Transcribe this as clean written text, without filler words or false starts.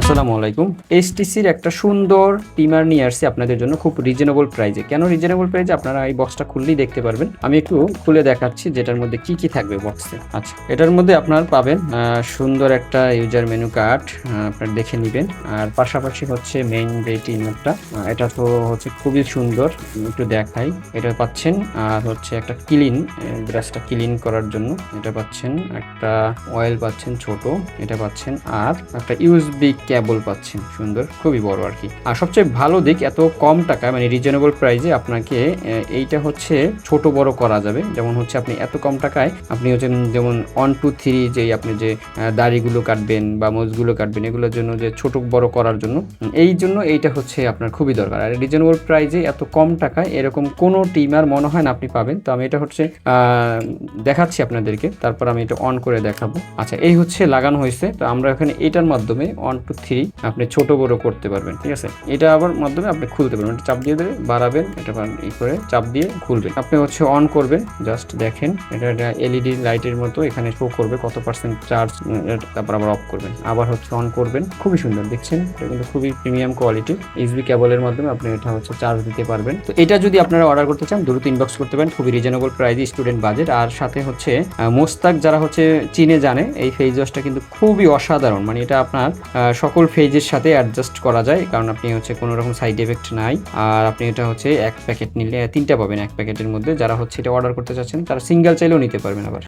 আসসালামু আলাইকুম। এইচটিসির একটা সুন্দর টিমার নিয়ে আসছি আপনাদের জন্য খুব রিজনেবল প্রাইজে। কেন রিজনেবল প্রাইজে? আপনারা এই বক্সটা খুললেই দেখতে পারবেন। আমি একটু খুলে দেখাচ্ছি যেটার মধ্যে কি কি থাকবে বক্সে। আচ্ছা, এটার মধ্যে আপনার পাবেন সুন্দর একটা ইউজার মেনু কার্ড, আপনার দেখে নেবেন। আর পাশাপাশি হচ্ছে মেইন যে টিমারটা, এটা তো হচ্ছে খুবই সুন্দর, একটু দেখাই। এটা পাচ্ছেন। আর হচ্ছে একটা ব্রাশটা ক্লিন করার জন্য এটা পাচ্ছেন। একটা অয়েল পাচ্ছেন ছোট, এটা পাচ্ছেন। আর একটা ইউএসবি কেবল পাচ্ছেন, সুন্দর, খুবই বড় আর কি। আর সবচেয়ে ভালো দিক, এত কম টাকায় মানে রিজনেবল প্রাইসে আপনাকে এইটা হচ্ছে ছোট বড় করা যাবে। যেমন হচ্ছে আপনি এত কম টাকায় আপনি হচ্ছে যেমন 1 2 3 যেই আপনি যে দাড়িগুলো কাটবেন বা মোজগুলো কাটবেন, এগুলোর জন্য যে ছোট বড় করার জন্য, এই জন্য এইটা হচ্ছে আপনার খুবই দরকার। আর রিজনেবল প্রাইসে এত কম টাকায় এরকম কোনো টিমার মনে হয় না আপনি পাবেন। তো আমি এটা হচ্ছে দেখাচ্ছি আপনাদেরকে, তারপর আমি এটা অন করে দেখাবো। আচ্ছা, এই হচ্ছে লাগানো হয়েছে। তো আমরা এখানে এটার মাধ্যমে 1 2 3 আপনি ছোট বড় করতে পারবেন, ঠিক আছে। এটা আবার মাধ্যমে আপনি খুলতে পারবেন। এটা চাপ দিয়ে দেবে, বাড়াবেন, এটা ই করে চাপ দিয়ে খুলবেন। আপনি হচ্ছে অন করবেন, জাস্ট দেখেন এটা এলইডি লাইটের মতো এখানে শো করবে কত পার্সেন্ট চার্জ। তারপর আবার অফ করবেন, আবার হচ্ছে অন করবেন। খুবই সুন্দর দেখছেন, এটা কিন্তু খুবই প্রিমিয়াম কোয়ালিটি। ইউএসবি কেবলের মাধ্যমে আপনি এটা হচ্ছে চার্জ দিতে পারবেন। তো এটা যদি আপনারা অর্ডার করতে চান দ্রুত ইনবক্স করতে পারেন, খুবই রিজনেবল প্রাইসে, স্টুডেন্ট বাজেট। আর সাথে হচ্ছে মোস্তাক যারা হচ্ছে চিনে জানে, এই ফেস ওয়াশটা কিন্তু খুবই অসাধারণ। মানে এটা আপনার সকল ফেজের সাথে অ্যাডজাস্ট করা যায়, কারণ আপনি হচ্ছে কোনো রকম সাইড এফেক্ট নাই। আর আপনি এটা হচ্ছে এক প্যাকেট নিলে 3টা পাবেন এক প্যাকেটের মধ্যে। যারা হচ্ছে এটা অর্ডার করতে চাচ্ছেন তারা সিঙ্গেল চাইলেও নিতে পারবেন আবার।